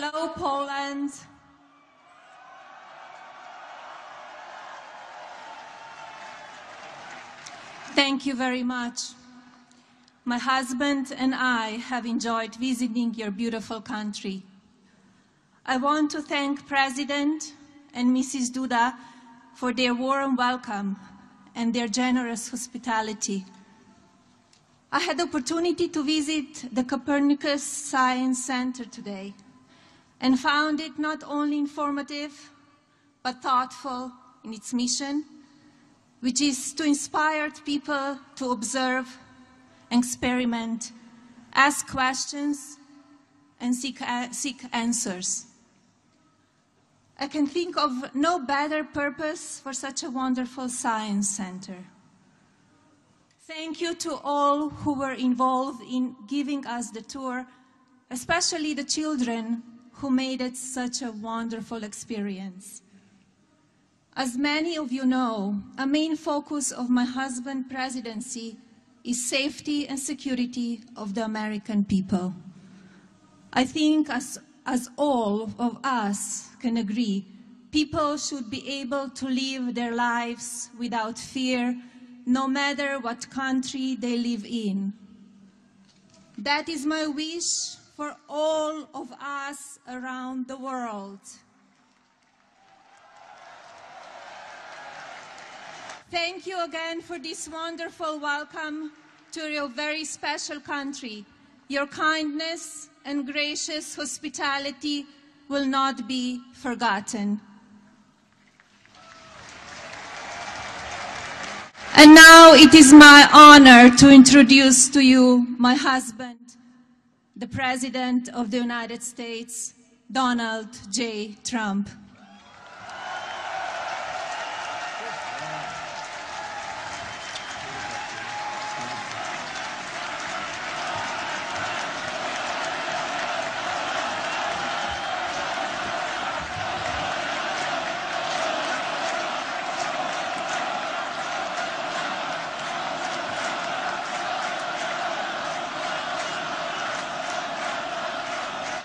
Hello, Poland. Thank you very much. My husband and I have enjoyed visiting your beautiful country. I want to thank President and Mrs. Duda for their warm welcome and their generous hospitality. I had the opportunity to visit the Copernicus Science Center today and found it not only informative, but thoughtful in its mission, which is to inspire people to observe, experiment, ask questions, and seek answers. I can think of no better purpose for such a wonderful science center. Thank you to all who were involved in giving us the tour, especially the children who made it such a wonderful experience. As many of you know, a main focus of my husband's presidency is safety and security of the American people. I think as all of us can agree, people should be able to live their lives without fear, no matter what country they live in. That is my wish for all of us around the world. Thank you again for this wonderful welcome to your very special country. Your kindness and gracious hospitality will not be forgotten. And now it is my honor to introduce to you my husband, the President of the United States, Donald J. Trump.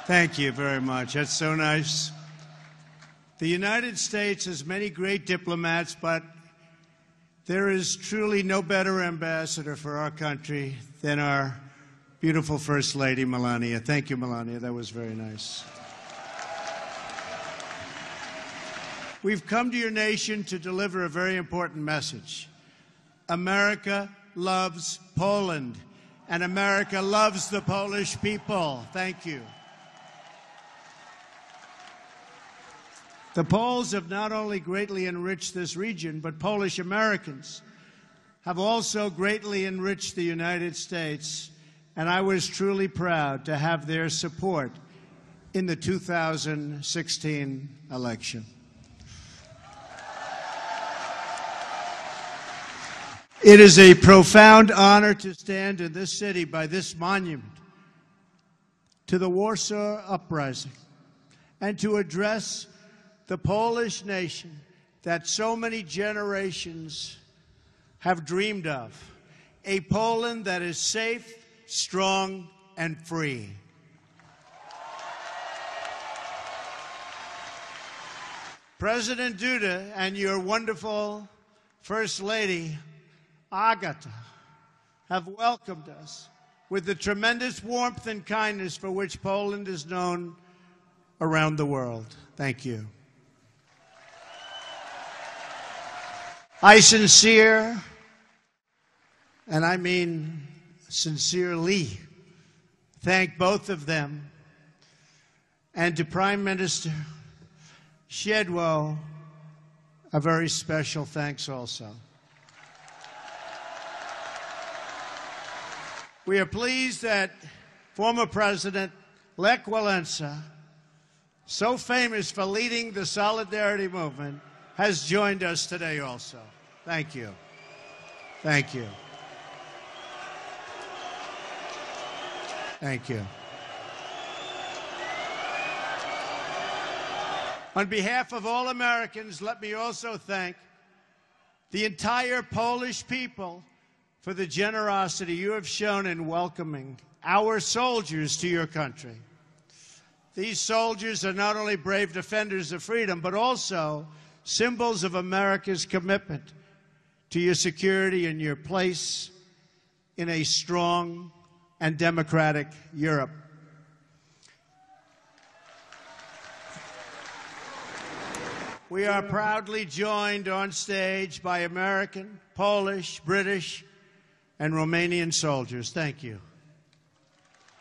Thank you very much. That's so nice. The United States has many great diplomats, but there is truly no better ambassador for our country than our beautiful First Lady, Melania. Thank you, Melania. That was very nice. We've come to your nation to deliver a very important message. America loves Poland, and America loves the Polish people. Thank you. The Poles have not only greatly enriched this region, but Polish Americans have also greatly enriched the United States, and I was truly proud to have their support in the 2016 election. It is a profound honor to stand in this city by this monument to the Warsaw Uprising and to address the Polish nation that so many generations have dreamed of, a Poland that is safe, strong, and free. President Duda and your wonderful First Lady, Agata, have welcomed us with the tremendous warmth and kindness for which Poland is known around the world. Thank you. I sincere, and I mean sincerely, thank both of them, and to Prime Minister Shedwo, a very special thanks also. We are pleased that former President Lech Walesa, so famous for leading the Solidarity movement, has joined us today also. Thank you. Thank you. Thank you. On behalf of all Americans, let me also thank the entire Polish people for the generosity you have shown in welcoming our soldiers to your country. These soldiers are not only brave defenders of freedom, but also symbols of America's commitment to your security and your place in a strong and democratic Europe. We are proudly joined on stage by American, Polish, British, and Romanian soldiers. Thank you.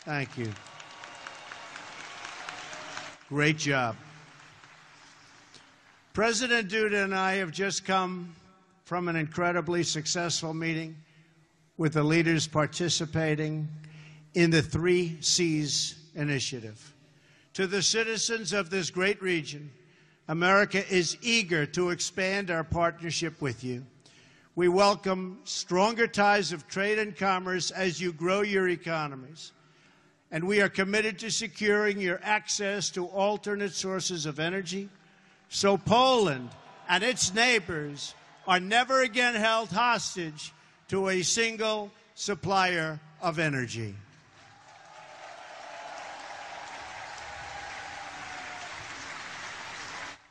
Thank you. Great job. President Duda and I have just come from an incredibly successful meeting with the leaders participating in the 3 Cs initiative. To the citizens of this great region, America is eager to expand our partnership with you. We welcome stronger ties of trade and commerce as you grow your economies. And we are committed to securing your access to alternate sources of energy, so Poland and its neighbors are never again held hostage to a single supplier of energy.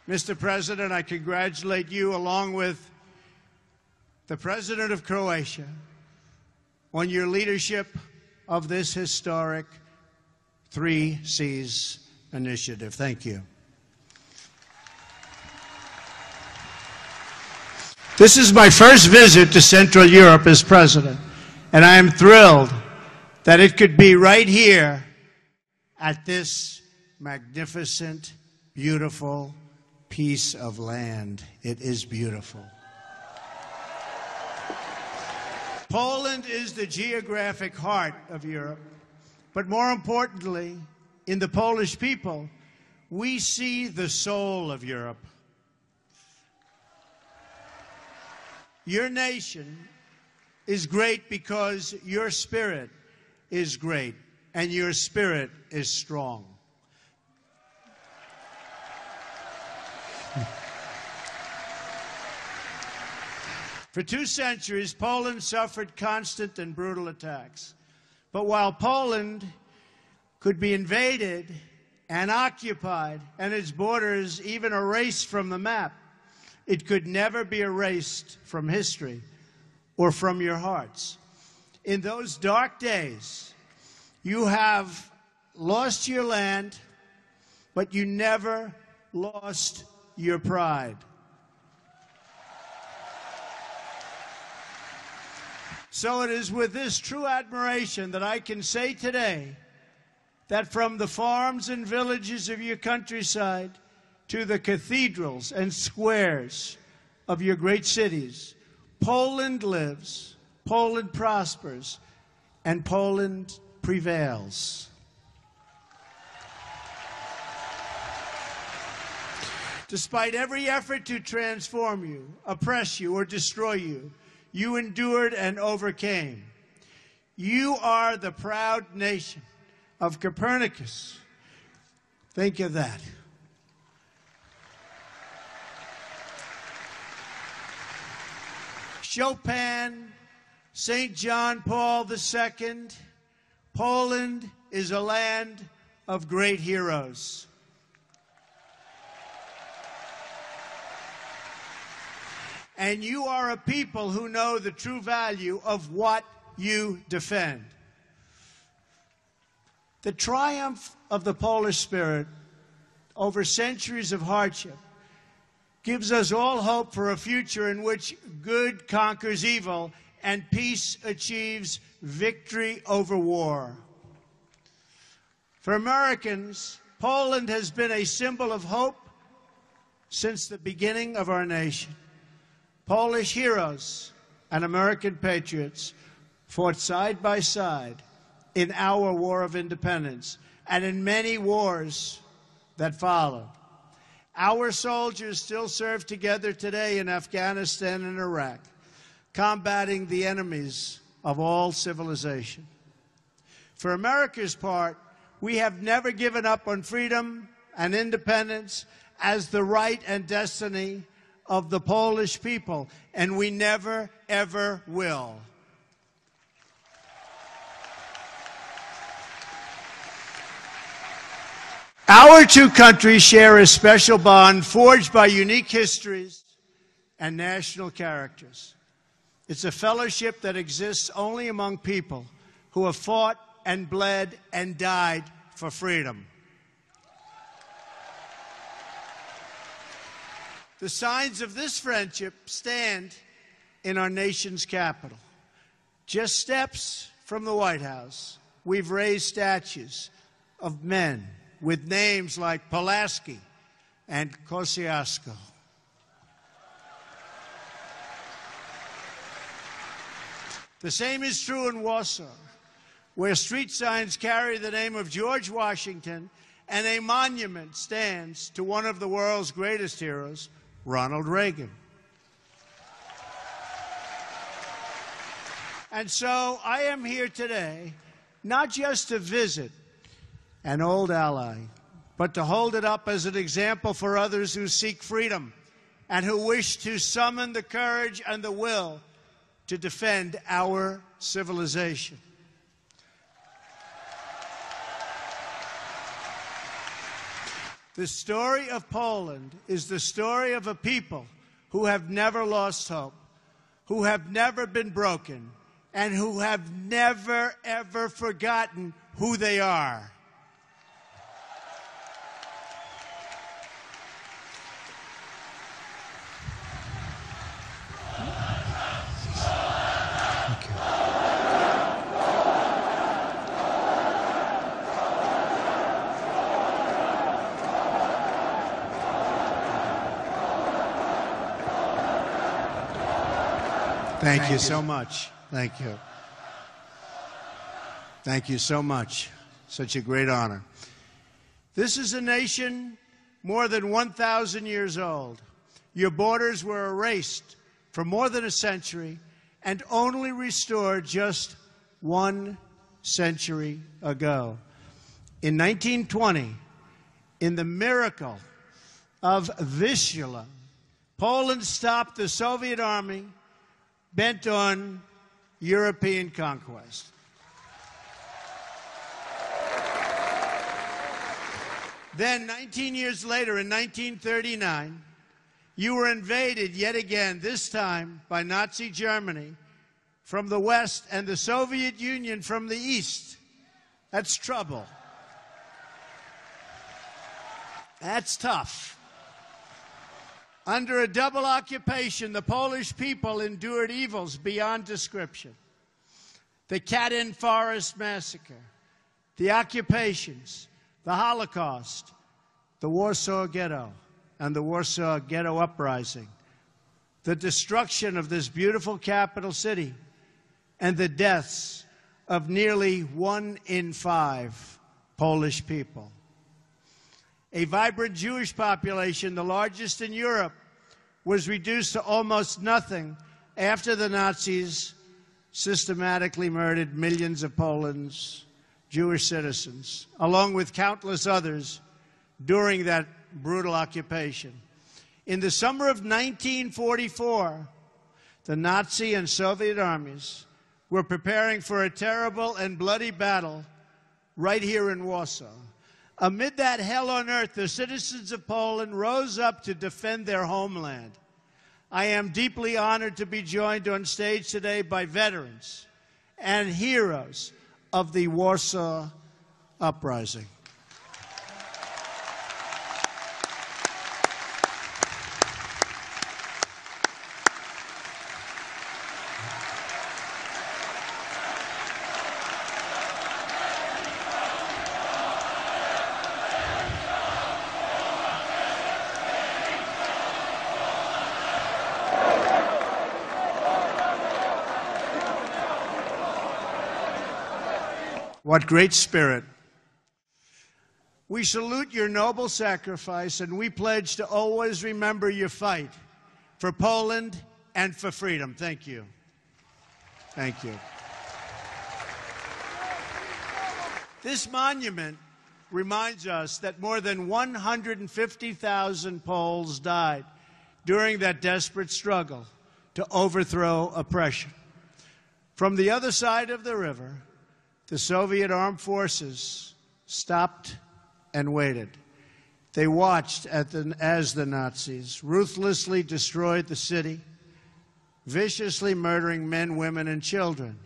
Mr. President, I congratulate you, along with the President of Croatia, on your leadership of this historic 3 Cs initiative. Thank you. This is my first visit to Central Europe as president, and I am thrilled that it could be right here at this magnificent, beautiful piece of land. It is beautiful. Poland is the geographic heart of Europe, but more importantly, in the Polish people, we see the soul of Europe. Your nation is great because your spirit is great, and your spirit is strong. For 2 centuries, Poland suffered constant and brutal attacks. But while Poland could be invaded and occupied, and its borders even erased from the map, it could never be erased from history or from your hearts. In those dark days, you have lost your land, but you never lost your pride. So it is with this true admiration that I can say today that from the farms and villages of your countryside to the cathedrals and squares of your great cities, Poland lives, Poland prospers, and Poland prevails. Despite every effort to transform you, oppress you, or destroy you, you endured and overcame. You are the proud nation of Copernicus. Think of that. Chopin, St. John Paul II. Poland is a land of great heroes. And you are a people who know the true value of what you defend. The triumph of the Polish spirit over centuries of hardship gives us all hope for a future in which good conquers evil and peace achieves victory over war. For Americans, Poland has been a symbol of hope since the beginning of our nation. Polish heroes and American patriots fought side by side in our War of Independence and in many wars that followed. Our soldiers still serve together today in Afghanistan and Iraq, combating the enemies of all civilization. For America's part, we have never given up on freedom and independence as the right and destiny of the Polish people, and we never, ever will. Our two countries share a special bond forged by unique histories and national characters. It's a fellowship that exists only among people who have fought and bled and died for freedom. The signs of this friendship stand in our nation's capital. Just steps from the White House, we've raised statues of men with names like Pulaski and Kosciuszko. The same is true in Warsaw, where street signs carry the name of George Washington and a monument stands to one of the world's greatest heroes, Ronald Reagan. And so I am here today not just to visit an old ally, but to hold it up as an example for others who seek freedom and who wish to summon the courage and the will to defend our civilization. The story of Poland is the story of a people who have never lost hope, who have never been broken, and who have never, ever forgotten who they are. Thank you so much. Thank you. Thank you so much. Such a great honor. This is a nation more than 1,000 years old. Your borders were erased for more than a century and only restored just 1 century ago. In 1920, in the miracle of Vistula, Poland stopped the Soviet army bent on European conquest. Then, 19 years later, in 1939, you were invaded yet again, this time by Nazi Germany from the west and the Soviet Union from the east. That's trouble. That's tough. Under a double occupation, the Polish people endured evils beyond description. The Katyn Forest Massacre, the occupations, the Holocaust, the Warsaw Ghetto, and the Warsaw Ghetto Uprising, the destruction of this beautiful capital city, and the deaths of nearly 1 in 5 Polish people. A vibrant Jewish population, the largest in Europe, was reduced to almost nothing after the Nazis systematically murdered millions of Poland's Jewish citizens, along with countless others during that brutal occupation. In the summer of 1944, the Nazi and Soviet armies were preparing for a terrible and bloody battle right here in Warsaw. Amid that hell on earth, the citizens of Poland rose up to defend their homeland. I am deeply honored to be joined on stage today by veterans and heroes of the Warsaw Uprising. What great spirit. We salute your noble sacrifice, and we pledge to always remember your fight for Poland and for freedom. Thank you. Thank you. This monument reminds us that more than 150,000 Poles died during that desperate struggle to overthrow oppression. From the other side of the river, the Soviet armed forces stopped and waited. They watched as the Nazis ruthlessly destroyed the city, viciously murdering men, women, and children.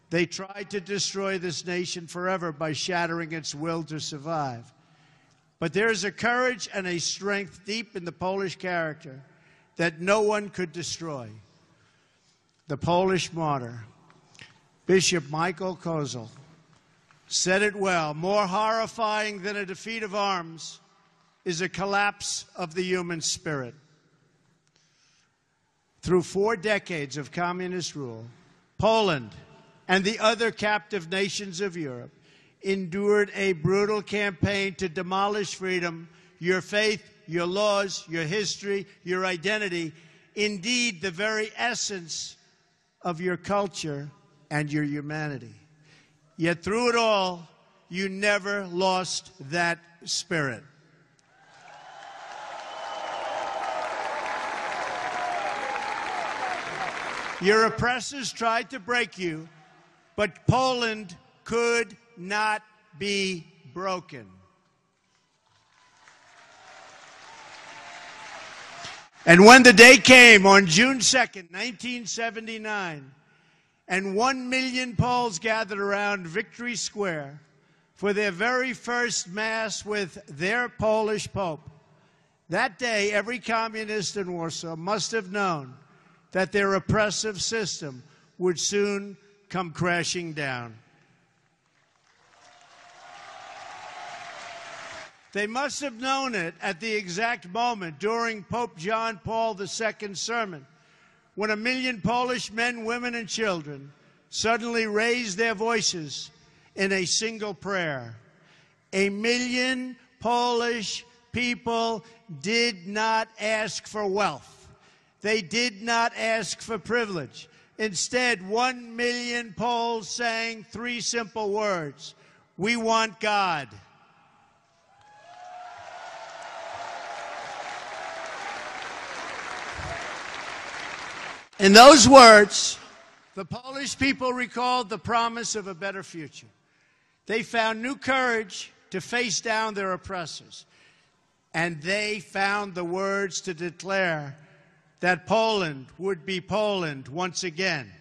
They tried to destroy this nation forever by shattering its will to survive. But there is a courage and a strength deep in the Polish character that no one could destroy. The Polish martyr, Bishop Michael Kozel, said it well: more horrifying than a defeat of arms is a collapse of the human spirit. Through 4 decades of communist rule, Poland and the other captive nations of Europe endured a brutal campaign to demolish freedom, your faith, your laws, your history, your identity, indeed the very essence of your culture and your humanity. Yet through it all, you never lost that spirit. Your oppressors tried to break you, but Poland could not be broken. And when the day came on June 2nd, 1979, and 1 million Poles gathered around Victory Square for their very first Mass with their Polish Pope, that day every communist in Warsaw must have known that their oppressive system would soon come crashing down. They must have known it at the exact moment during Pope John Paul II's sermon, when 1 million Polish men, women, and children suddenly raised their voices in a single prayer. 1 million Polish people did not ask for wealth. They did not ask for privilege. Instead, 1 million Poles sang 3 simple words: we want God. In those words, the Polish people recalled the promise of a better future. They found new courage to face down their oppressors. And they found the words to declare that Poland would be Poland once again.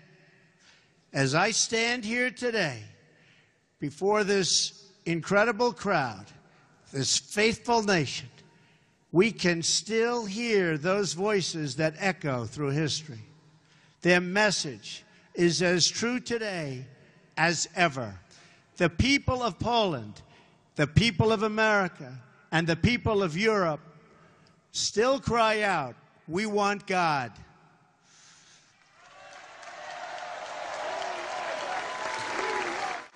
As I stand here today before this incredible crowd, this faithful nation, we can still hear those voices that echo through history. Their message is as true today as ever. The people of Poland, the people of America, and the people of Europe still cry out, we want God.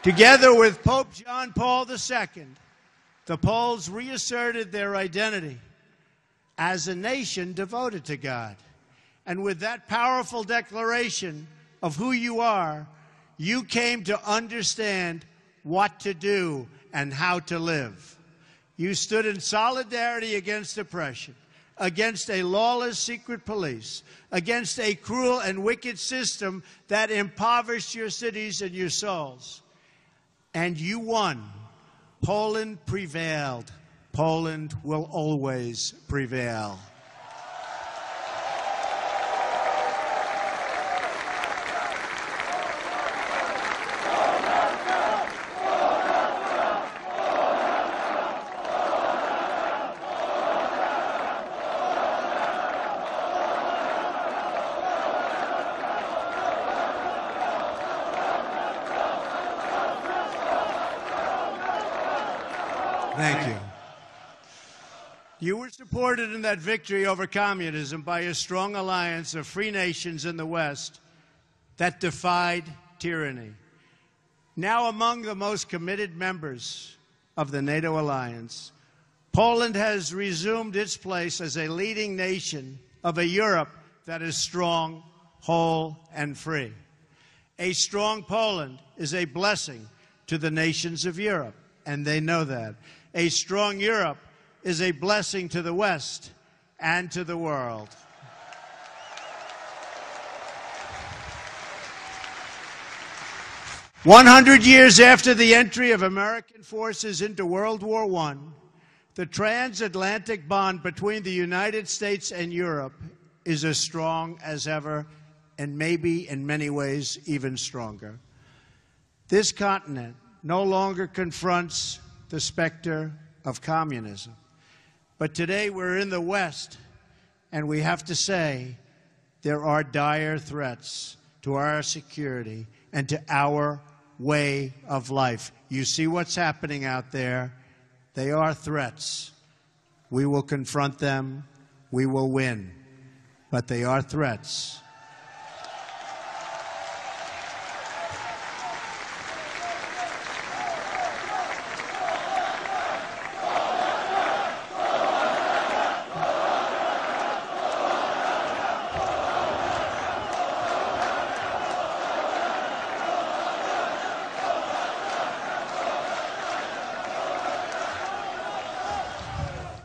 Together with Pope John Paul II, the Poles reasserted their identity as a nation devoted to God. And with that powerful declaration of who you are, you came to understand what to do and how to live. You stood in solidarity against oppression, against a lawless secret police, against a cruel and wicked system that impoverished your cities and your souls. And you won. Poland prevailed. Poland will always prevail. Thank you. You were supported in that victory over communism by a strong alliance of free nations in the West that defied tyranny. Now among the most committed members of the NATO alliance, Poland has resumed its place as a leading nation of a Europe that is strong, whole, and free. A strong Poland is a blessing to the nations of Europe, and they know that. A strong Europe is a blessing to the West and to the world. "100 years after the entry of American forces into World War I, The transatlantic bond between the United States and Europe is as strong as ever, and maybe in many ways even stronger. This continent no longer confronts the specter of communism. But today we're in the West, and we have to say there are dire threats to our security and to our way of life. You see what's happening out there. They are threats. We will confront them. We will win. But they are threats.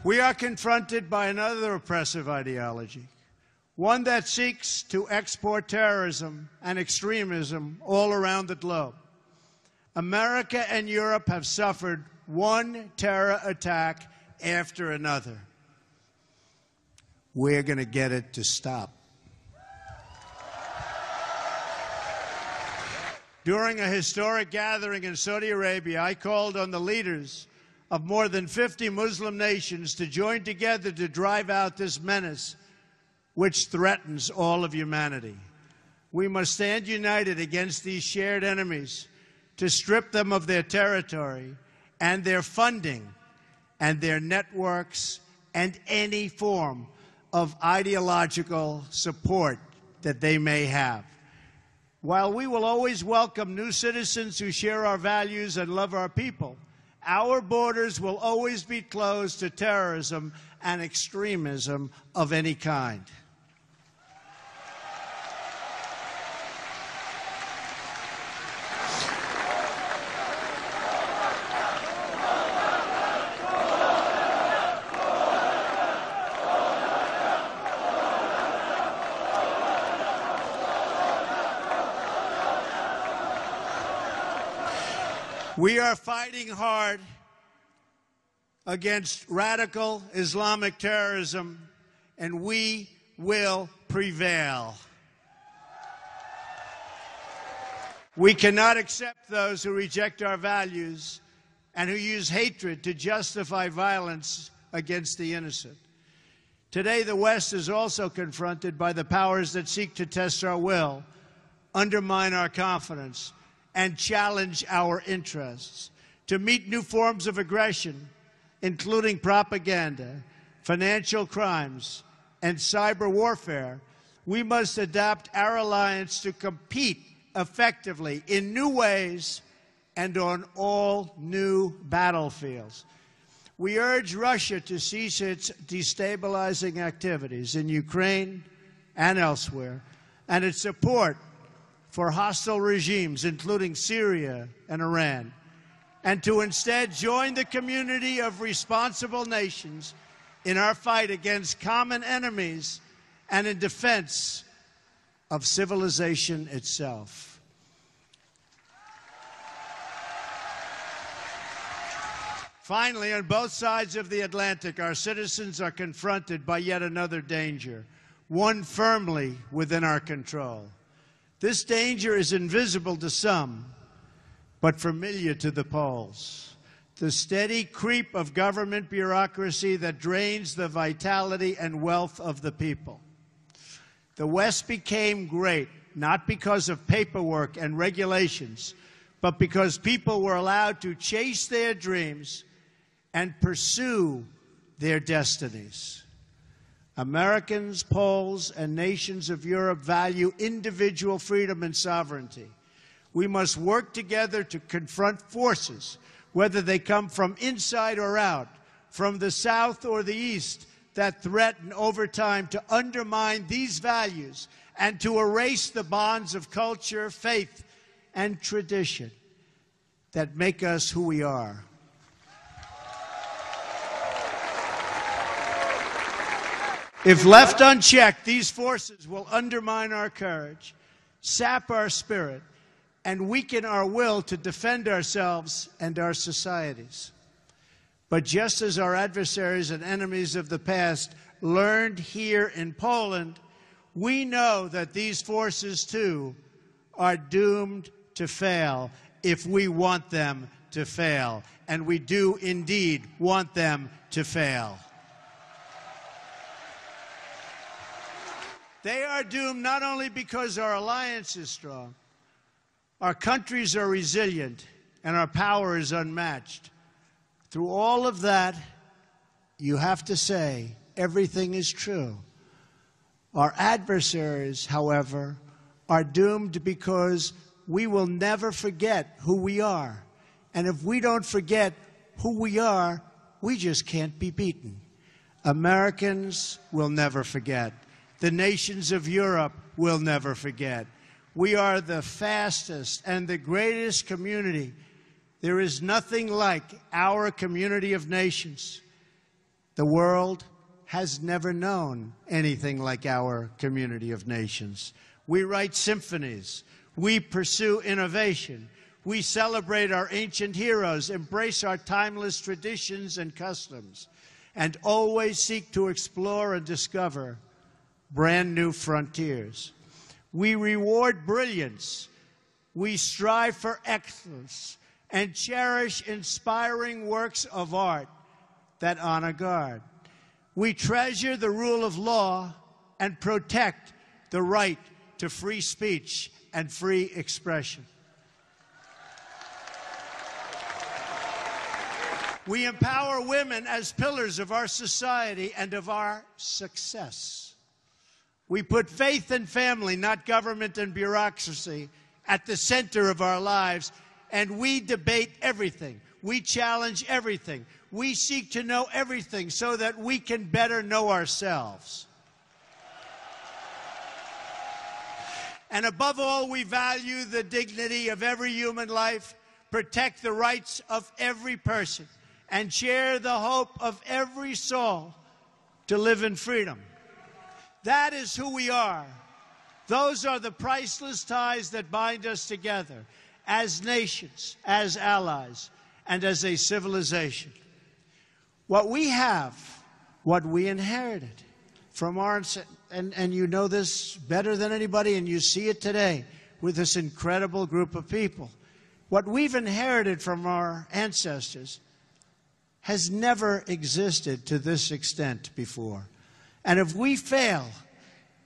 We are confronted by another oppressive ideology, one that seeks to export terrorism and extremism all around the globe. America and Europe have suffered one terror attack after another. We're going to get it to stop. During a historic gathering in Saudi Arabia, I called on the leaders of more than 50 Muslim nations to join together to drive out this menace which threatens all of humanity. We must stand united against these shared enemies to strip them of their territory and their funding and their networks and any form of ideological support that they may have. While we will always welcome new citizens who share our values and love our people, our borders will always be closed to terrorism and extremism of any kind. We are fighting hard against radical Islamic terrorism, and we will prevail. We cannot accept those who reject our values and who use hatred to justify violence against the innocent. Today, the West is also confronted by the powers that seek to test our will, undermine our confidence, and challenge our interests. To meet new forms of aggression, including propaganda, financial crimes, and cyber warfare, we must adapt our alliance to compete effectively in new ways and on all new battlefields. We urge Russia to cease its destabilizing activities in Ukraine and elsewhere, and its support for hostile regimes, including Syria and Iran, and to instead join the community of responsible nations in our fight against common enemies and in defense of civilization itself. Finally, on both sides of the Atlantic, our citizens are confronted by yet another danger, one firmly within our control. This danger is invisible to some, but familiar to the Poles. The steady creep of government bureaucracy that drains the vitality and wealth of the people. The West became great, not because of paperwork and regulations, but because people were allowed to chase their dreams and pursue their destinies. Americans, Poles, and nations of Europe value individual freedom and sovereignty. We must work together to confront forces, whether they come from inside or out, from the South or the East, that threaten over time to undermine these values and to erase the bonds of culture, faith, and tradition that make us who we are. If left unchecked, these forces will undermine our courage, sap our spirit, and weaken our will to defend ourselves and our societies. But just as our adversaries and enemies of the past learned here in Poland, we know that these forces, too, are doomed to fail if we want them to fail. And we do indeed want them to fail. They are doomed not only because our alliance is strong, our countries are resilient, and our power is unmatched. Through all of that, you have to say everything is true. Our adversaries, however, are doomed because we will never forget who we are. And if we don't forget who we are, we just can't be beaten. Americans will never forget. The nations of Europe will never forget. We are the fastest and the greatest community. There is nothing like our community of nations. The world has never known anything like our community of nations. We write symphonies. We pursue innovation. We celebrate our ancient heroes, embrace our timeless traditions and customs, and always seek to explore and discover brand new frontiers. We reward brilliance. We strive for excellence and cherish inspiring works of art that honor God. We treasure the rule of law and protect the right to free speech and free expression. We empower women as pillars of our society and of our success. We put faith and family, not government and bureaucracy, at the center of our lives, and we debate everything. We challenge everything. We seek to know everything so that we can better know ourselves. And above all, we value the dignity of every human life, protect the rights of every person, and share the hope of every soul to live in freedom. That is who we are. Those are the priceless ties that bind us together as nations, as allies, and as a civilization. What we have, what we inherited from our, and you know this better than anybody, and you see it today with this incredible group of people. What we've inherited from our ancestors has never existed to this extent before. And if we fail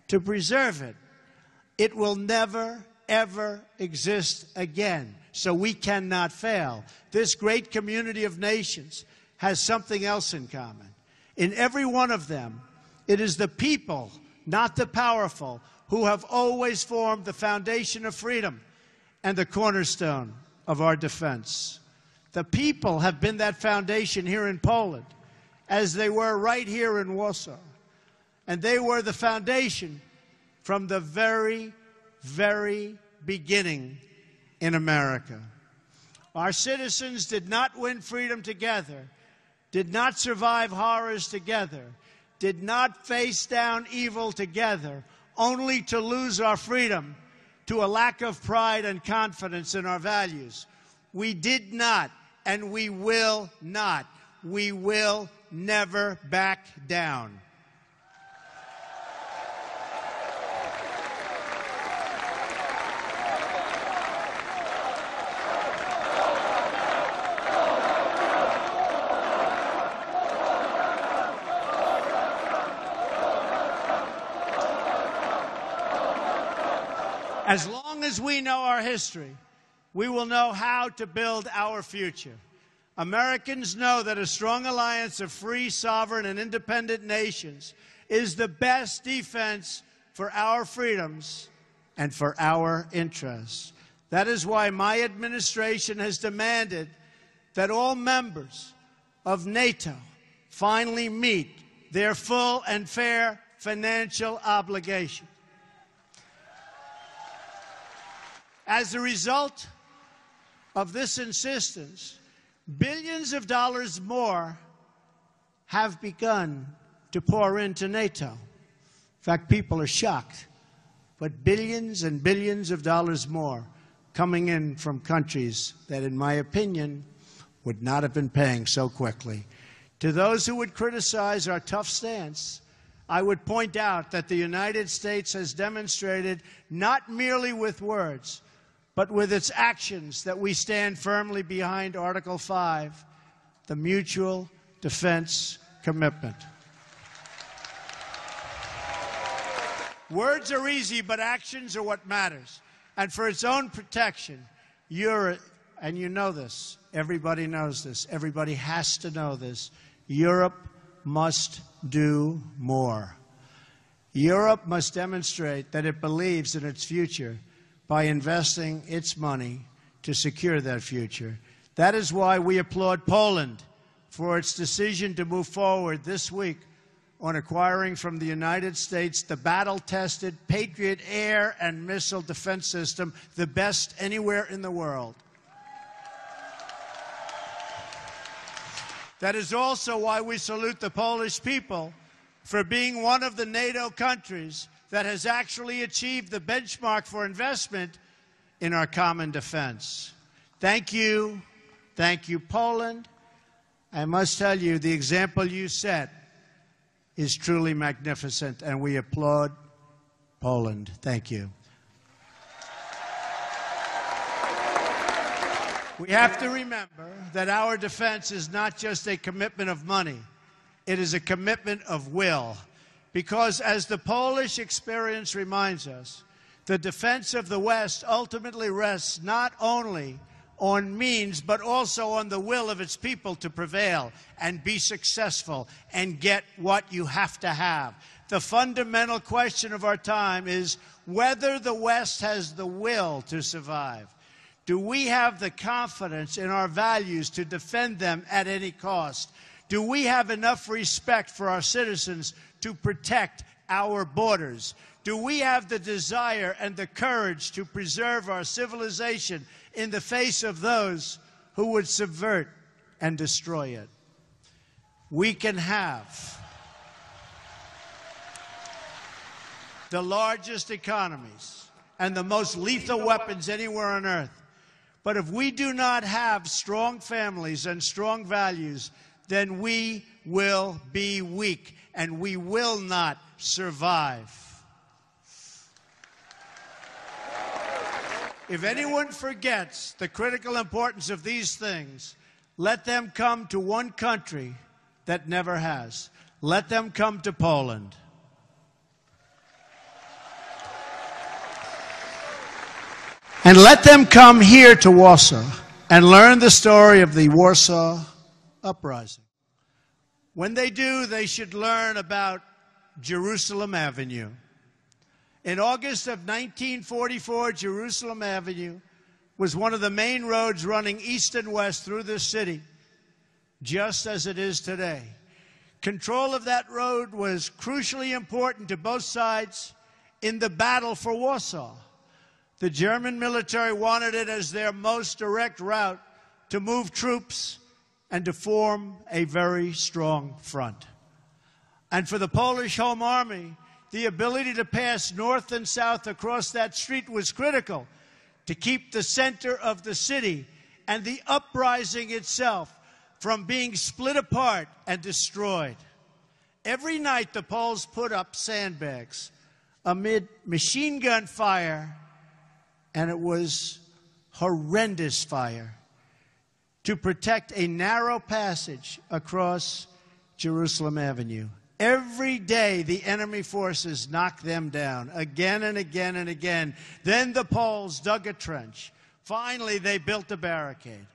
to preserve it, it will never, ever exist again. So we cannot fail. This great community of nations has something else in common. In every one of them, it is the people, not the powerful, who have always formed the foundation of freedom and the cornerstone of our defense. The people have been that foundation here in Poland, as they were right here in Warsaw. And they were the foundation from the very, very beginning in America. Our citizens did not win freedom together, did not survive horrors together, did not face down evil together, only to lose our freedom to a lack of pride and confidence in our values. We did not, and we will not. We will never back down. As long as we know our history, we will know how to build our future. Americans know that a strong alliance of free, sovereign, and independent nations is the best defense for our freedoms and for our interests. That is why my administration has demanded that all members of NATO finally meet their full and fair financial obligation. As a result of this insistence, billions of dollars more have begun to pour into NATO. In fact, people are shocked. But billions and billions of dollars more coming in from countries that, in my opinion, would not have been paying so quickly. To those who would criticize our tough stance, I would point out that the United States has demonstrated, not merely with words, but with its actions, that we stand firmly behind Article 5, the mutual defense commitment. Words are easy, but actions are what matters. And for its own protection, and you know this, everybody knows this, everybody has to know this, Europe must do more. Europe must demonstrate that it believes in its future by investing its money to secure that future. That is why we applaud Poland for its decision to move forward this week on acquiring from the United States the battle-tested Patriot air and missile defense system, the best anywhere in the world. That is also why we salute the Polish people for being one of the NATO countries that has actually achieved the benchmark for investment in our common defense. Thank you. Thank you, Poland. I must tell you, the example you set is truly magnificent, and we applaud Poland. Thank you. We have to remember that our defense is not just a commitment of money. It is a commitment of will. Because as the Polish experience reminds us, the defense of the West ultimately rests not only on means, but also on the will of its people to prevail and be successful and get what you have to have. The fundamental question of our time is whether the West has the will to survive. Do we have the confidence in our values to defend them at any cost? Do we have enough respect for our citizens to protect our borders? Do we have the desire and the courage to preserve our civilization in the face of those who would subvert and destroy it? We can have the largest economies and the most lethal weapons anywhere on earth. But if we do not have strong families and strong values, then we will be weak and we will not survive. If anyone forgets the critical importance of these things, let them come to one country that never has. Let them come to Poland. And let them come here to Warsaw and learn the story of the Warsaw Uprising. When they do, they should learn about Jerusalem Avenue. In August of 1944, Jerusalem Avenue was one of the main roads running east and west through this city, just as it is today. Control of that road was crucially important to both sides in the battle for Warsaw. The German military wanted it as their most direct route to move troops and to form a very strong front. And for the Polish Home Army, the ability to pass north and south across that street was critical to keep the center of the city and the uprising itself from being split apart and destroyed. Every night the Poles put up sandbags amid machine gun fire, and it was horrendous fire, to protect a narrow passage across Jerusalem Avenue. Every day, the enemy forces knocked them down again and again and again. Then the Poles dug a trench. Finally, they built a barricade.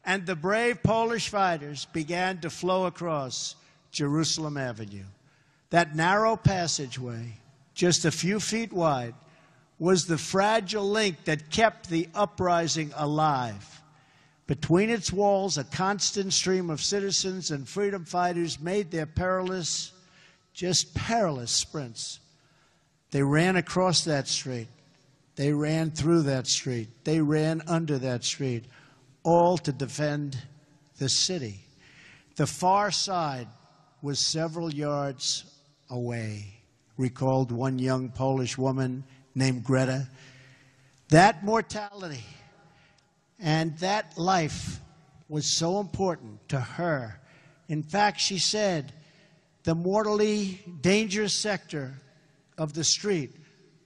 And the brave Polish fighters began to flow across Jerusalem Avenue. That narrow passageway, just a few feet wide, was the fragile link that kept the uprising alive. Between its walls, a constant stream of citizens and freedom fighters made their perilous sprints. They ran across that street. They ran through that street. They ran under that street, all to defend the city. The far side was several yards away, recalled one young Polish woman named Greta. That mortality and that life was so important to her. In fact, she said, the mortally dangerous sector of the street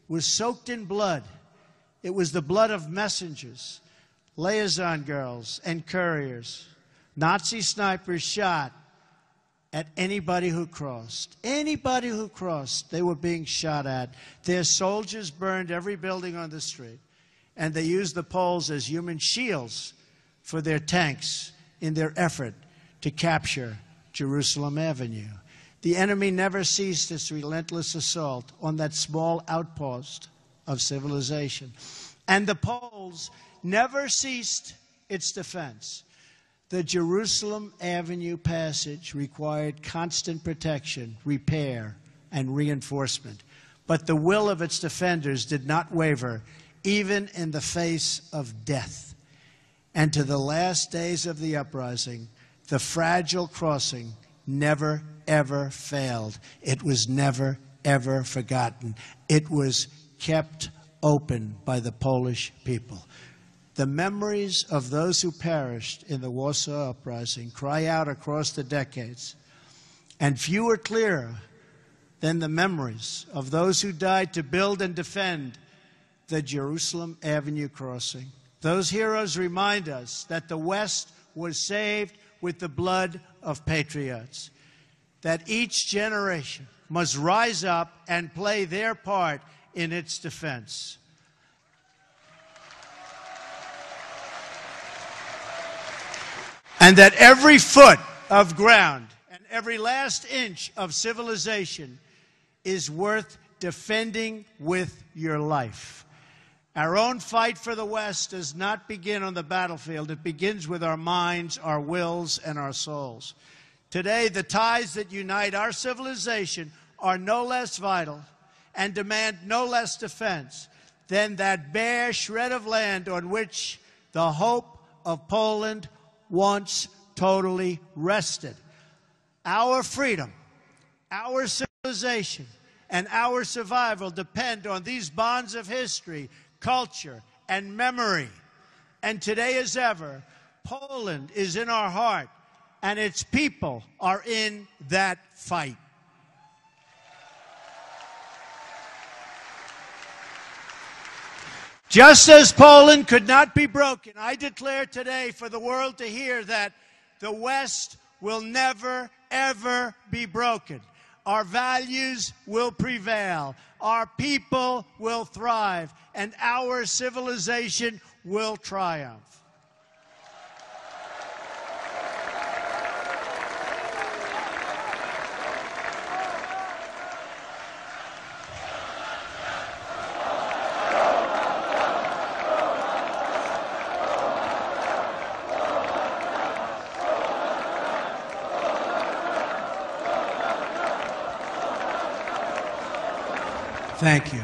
was soaked in blood. It was the blood of messengers, liaison girls, and couriers. Nazi snipers shot at anybody who crossed. Anybody who crossed, they were being shot at. Their soldiers burned every building on the street, and they used the poles as human shields for their tanks in their effort to capture Jerusalem Avenue. The enemy never ceased its relentless assault on that small outpost of civilization. And the poles never ceased its defense. The Jerusalem Avenue passage required constant protection, repair, and reinforcement. But the will of its defenders did not waver, even in the face of death. And to the last days of the uprising, the fragile crossing never, ever failed. It was never, ever forgotten. It was kept open by the Polish people. The memories of those who perished in the Warsaw Uprising cry out across the decades, and few are clearer than the memories of those who died to build and defend the Jerusalem Avenue crossing. Those heroes remind us that the West was saved with the blood of patriots, that each generation must rise up and play their part in its defense. And that every foot of ground and every last inch of civilization is worth defending with your life. Our own fight for the West does not begin on the battlefield. It begins with our minds, our wills, and our souls. Today, the ties that unite our civilization are no less vital and demand no less defense than that bare shred of land on which the hope of Poland once totally rested. Our freedom, our civilization, and our survival depend on these bonds of history, culture, and memory. And today as ever, Poland is in our heart, and its people are in that fight. Just as Poland could not be broken, I declare today for the world to hear that the West will never, ever be broken. Our values will prevail. Our people will thrive. And our civilization will triumph. Thank you.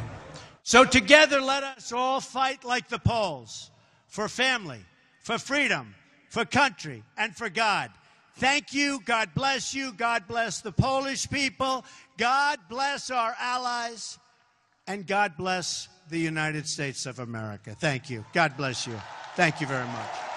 So together, let us all fight like the Poles, for family, for freedom, for country, and for God. Thank you. God bless you. God bless the Polish people. God bless our allies. And God bless the United States of America. Thank you. God bless you. Thank you very much.